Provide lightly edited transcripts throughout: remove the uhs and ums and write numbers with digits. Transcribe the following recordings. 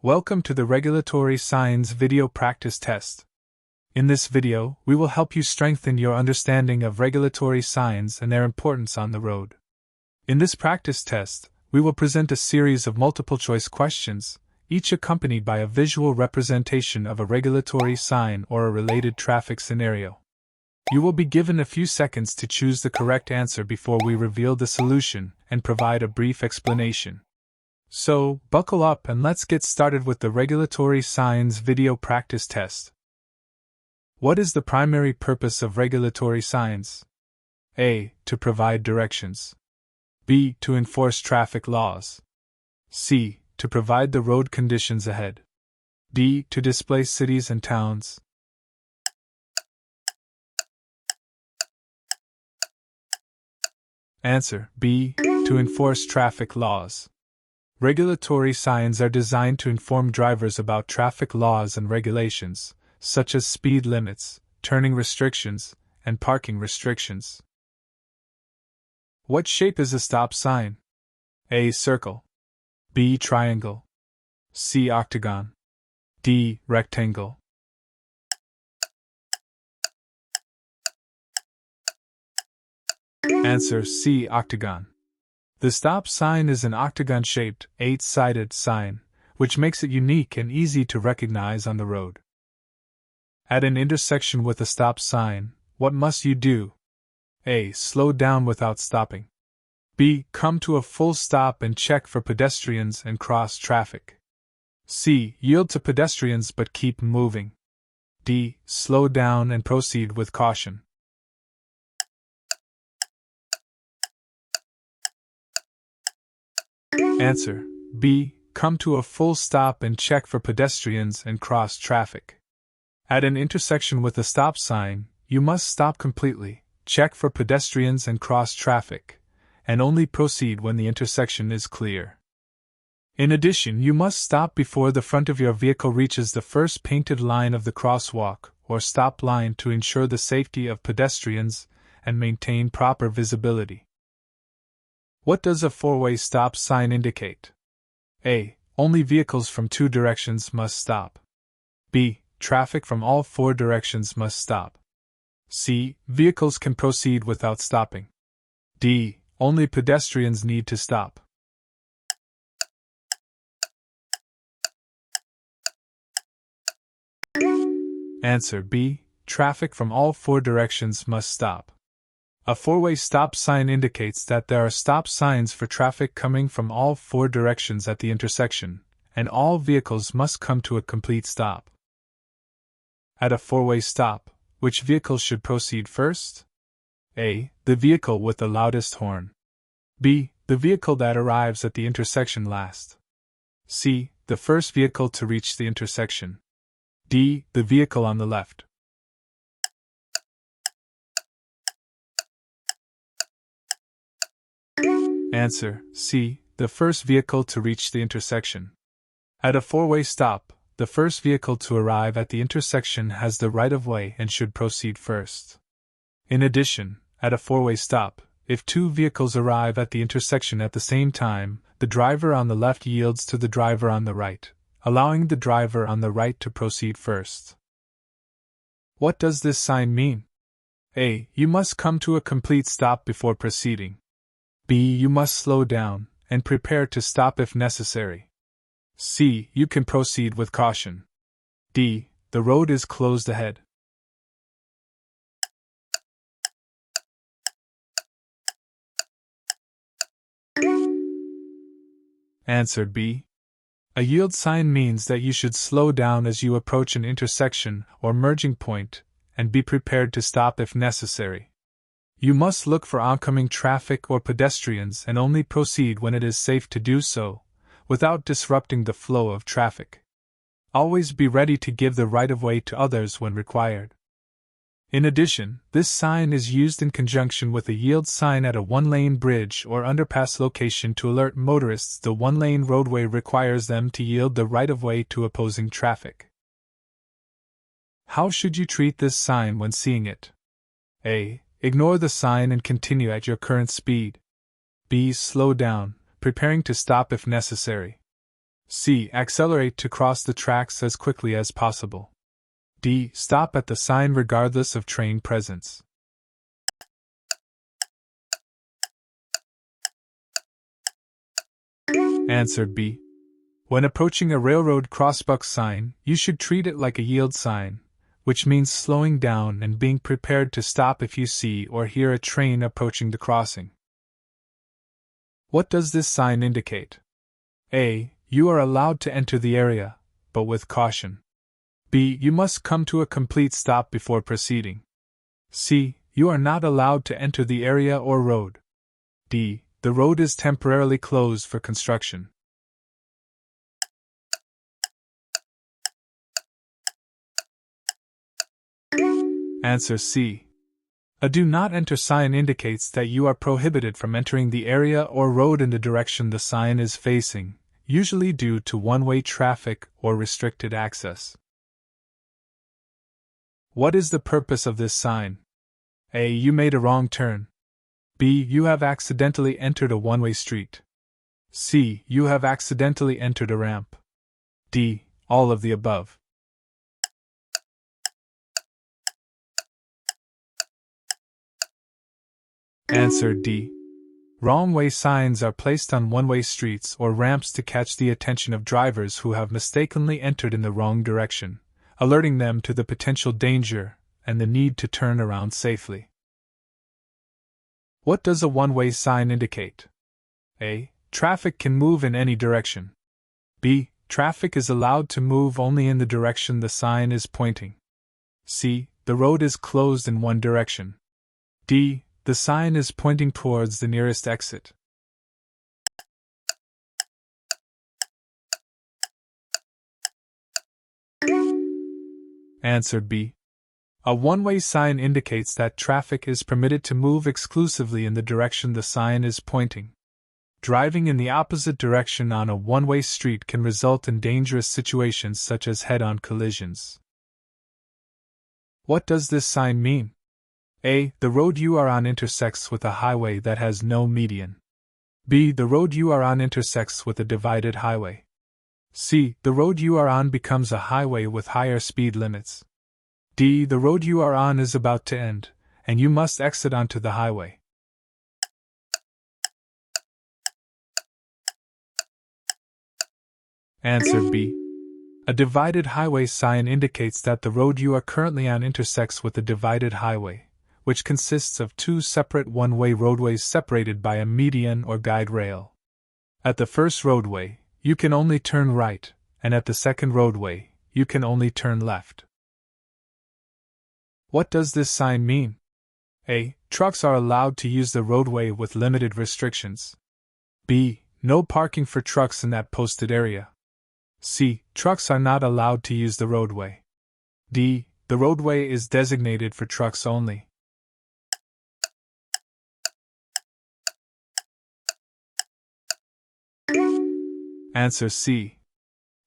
Welcome to the Regulatory Signs Video Practice Test. In this video, we will help you strengthen your understanding of regulatory signs and their importance on the road. In this practice test, we will present a series of multiple-choice questions, each accompanied by a visual representation of a regulatory sign or a related traffic scenario. You will be given a few seconds to choose the correct answer before we reveal the solution and provide a brief explanation. So, buckle up and let's get started with the Regulatory Signs Video Practice Test. What is the primary purpose of regulatory signs? A. To provide directions. B. To enforce traffic laws. C. To provide the road conditions ahead. D. To display cities and towns. Answer: B. To enforce traffic laws. Regulatory signs are designed to inform drivers about traffic laws and regulations, such as speed limits, turning restrictions, and parking restrictions. What shape is a stop sign? A. Circle. B. Triangle. C. Octagon. D. Rectangle. Answer: C. Octagon. The stop sign is an octagon-shaped, 8-sided sign, which makes it unique and easy to recognize on the road. At an intersection with a stop sign, what must you do? A. Slow down without stopping. B. Come to a full stop and check for pedestrians and cross traffic. C. Yield to pedestrians but keep moving. D. Slow down and proceed with caution. Answer: B. Come to a full stop and check for pedestrians and cross traffic. At an intersection with a stop sign, you must stop completely, check for pedestrians and cross traffic, and only proceed when the intersection is clear. In addition, you must stop before the front of your vehicle reaches the first painted line of the crosswalk or stop line to ensure the safety of pedestrians and maintain proper visibility. What does a four-way stop sign indicate? A. Only vehicles from 2 directions must stop. B. Traffic from all 4 directions must stop. C. Vehicles can proceed without stopping. D. Only pedestrians need to stop. Answer: B. Traffic from all 4 directions must stop. A four-way stop sign indicates that there are stop signs for traffic coming from all 4 directions at the intersection, and all vehicles must come to a complete stop. At a four-way stop, which vehicles should proceed first? A. The vehicle with the loudest horn. B. The vehicle that arrives at the intersection last. C. The first vehicle to reach the intersection. D. The vehicle on the left. Answer: C. The first vehicle to reach the intersection. At a four-way stop, the first vehicle to arrive at the intersection has the right-of-way and should proceed first. In addition, at a four-way stop, if 2 vehicles arrive at the intersection at the same time, the driver on the left yields to the driver on the right, allowing the driver on the right to proceed first. What does this sign mean? A. You must come to a complete stop before proceeding. B. You must slow down and prepare to stop if necessary. C. You can proceed with caution. D. The road is closed ahead. Answered: B. A yield sign means that you should slow down as you approach an intersection or merging point, and be prepared to stop if necessary. You must look for oncoming traffic or pedestrians and only proceed when it is safe to do so, without disrupting the flow of traffic. Always be ready to give the right-of-way to others when required. In addition, this sign is used in conjunction with a yield sign at a one-lane bridge or underpass location to alert motorists the one-lane roadway requires them to yield the right-of-way to opposing traffic. How should you treat this sign when seeing it? A. Ignore the sign and continue at your current speed. B. Slow down, preparing to stop if necessary. C. Accelerate to cross the tracks as quickly as possible. D. Stop at the sign regardless of train presence. Answer B. When approaching a railroad crossbuck sign, you should treat it like a yield sign, which means slowing down and being prepared to stop if you see or hear a train approaching the crossing. What does this sign indicate? A. You are allowed to enter the area, but with caution. B. You must come to a complete stop before proceeding. C. You are not allowed to enter the area or road. D. The road is temporarily closed for construction. Answer C. A do not enter sign indicates that you are prohibited from entering the area or road in the direction the sign is facing, usually due to one-way traffic or restricted access. What is the purpose of this sign? A. You made a wrong turn. B. You have accidentally entered a one-way street. C. You have accidentally entered a ramp. D. All of the above. Answer D. Wrong-way signs are placed on one-way streets or ramps to catch the attention of drivers who have mistakenly entered in the wrong direction, alerting them to the potential danger and the need to turn around safely. What does a one-way sign indicate? A. Traffic can move in any direction. B. Traffic is allowed to move only in the direction the sign is pointing. C. The road is closed in one direction. D. The sign is pointing towards the nearest exit. Answer B. A one-way sign indicates that traffic is permitted to move exclusively in the direction the sign is pointing. Driving in the opposite direction on a one-way street can result in dangerous situations such as head-on collisions. What does this sign mean? A. The road you are on intersects with a highway that has no median. B. The road you are on intersects with a divided highway. C. The road you are on becomes a highway with higher speed limits. D. The road you are on is about to end, and you must exit onto the highway. Answer B. A divided highway sign indicates that the road you are currently on intersects with a divided highway, which consists of two separate one-way roadways separated by a median or guide rail. At the first roadway, you can only turn right, and at the second roadway, you can only turn left. What does this sign mean? A. Trucks are allowed to use the roadway with limited restrictions. B. No parking for trucks in that posted area. C. Trucks are not allowed to use the roadway. D. The roadway is designated for trucks only. Answer C.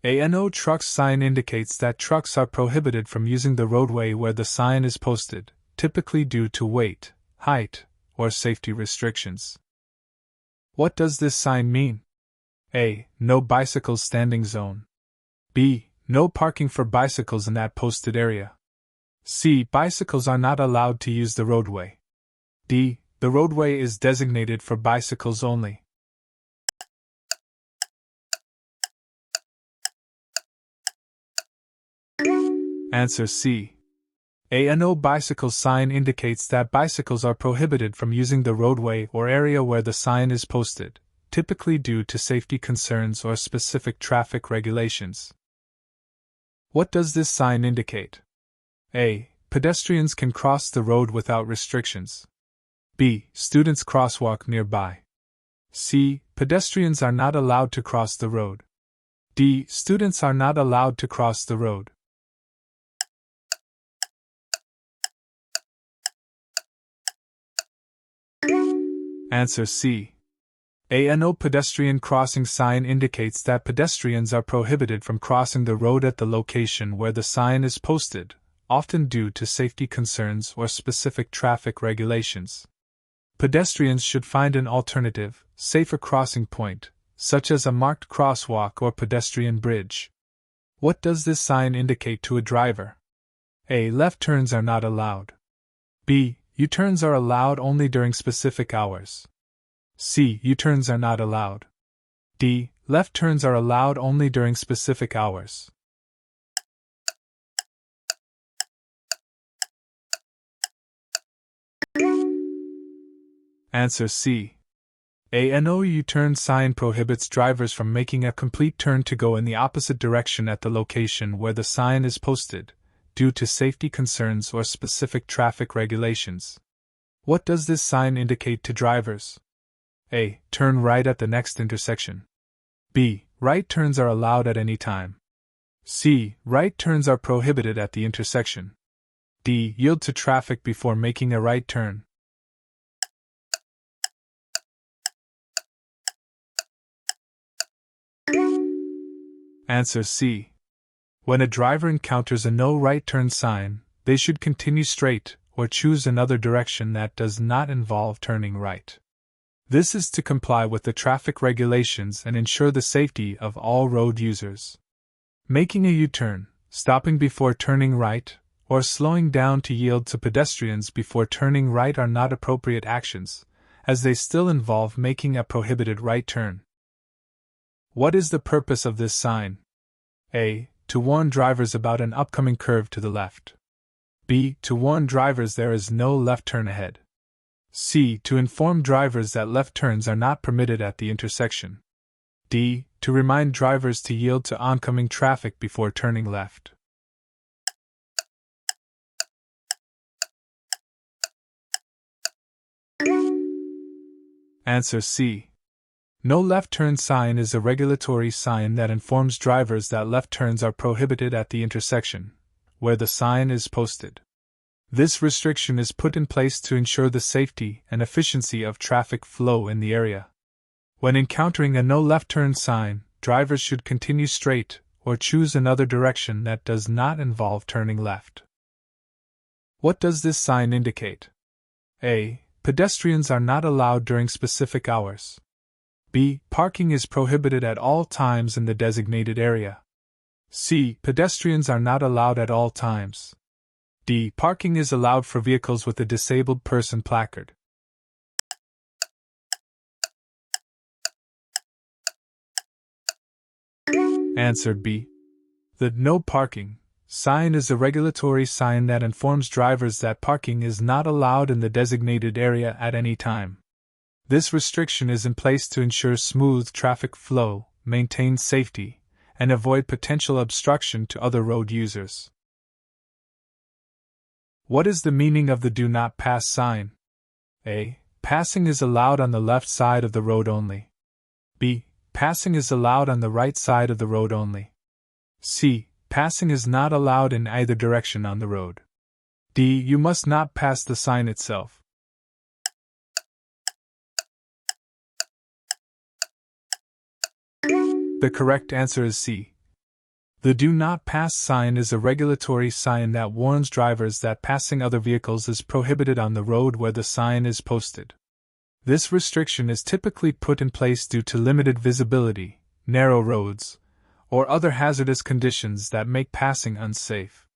A no trucks sign indicates that trucks are prohibited from using the roadway where the sign is posted, typically due to weight, height, or safety restrictions. What does this sign mean? A. No bicycles standing zone. B. No parking for bicycles in that posted area. C. Bicycles are not allowed to use the roadway. D. The roadway is designated for bicycles only. Answer C. A no bicycle sign indicates that bicycles are prohibited from using the roadway or area where the sign is posted, typically due to safety concerns or specific traffic regulations. What does this sign indicate? A. Pedestrians can cross the road without restrictions. B. Students crosswalk nearby. C. Pedestrians are not allowed to cross the road. D. Students are not allowed to cross the road. Answer C. A no pedestrian crossing sign indicates that pedestrians are prohibited from crossing the road at the location where the sign is posted, often due to safety concerns or specific traffic regulations. Pedestrians should find an alternative, safer crossing point, such as a marked crosswalk or pedestrian bridge. What does this sign indicate to a driver? A. Left turns are not allowed. B. U-turns are allowed only during specific hours. C. U-turns are not allowed. D. Left turns are allowed only during specific hours. Answer C. A no U-turn sign prohibits drivers from making a complete turn to go in the opposite direction at the location where the sign is posted, due to safety concerns or specific traffic regulations. What does this sign indicate to drivers? A. Turn right at the next intersection. B. Right turns are allowed at any time. C. Right turns are prohibited at the intersection. D. Yield to traffic before making a right turn. Answer C. When a driver encounters a no right turn sign, they should continue straight or choose another direction that does not involve turning right. This is to comply with the traffic regulations and ensure the safety of all road users. Making a U-turn, stopping before turning right, or slowing down to yield to pedestrians before turning right are not appropriate actions, as they still involve making a prohibited right turn. What is the purpose of this sign? A. To warn drivers about an upcoming curve to the left. B. To warn drivers there is no left turn ahead. C. To inform drivers that left turns are not permitted at the intersection. D. To remind drivers to yield to oncoming traffic before turning left. Answer C. No left turn sign is a regulatory sign that informs drivers that left turns are prohibited at the intersection, where the sign is posted. This restriction is put in place to ensure the safety and efficiency of traffic flow in the area. When encountering a no left turn sign, drivers should continue straight or choose another direction that does not involve turning left. What does this sign indicate? A. Pedestrians are not allowed during specific hours. B. Parking is prohibited at all times in the designated area. C. Pedestrians are not allowed at all times. D. Parking is allowed for vehicles with a disabled person placard. Answer B. The no parking sign is a regulatory sign that informs drivers that parking is not allowed in the designated area at any time. This restriction is in place to ensure smooth traffic flow, maintain safety, and avoid potential obstruction to other road users. What is the meaning of the do not pass sign? A. Passing is allowed on the left side of the road only. B. Passing is allowed on the right side of the road only. C. Passing is not allowed in either direction on the road. D. You must not pass the sign itself. The correct answer is C. The do not pass sign is a regulatory sign that warns drivers that passing other vehicles is prohibited on the road where the sign is posted. This restriction is typically put in place due to limited visibility, narrow roads, or other hazardous conditions that make passing unsafe.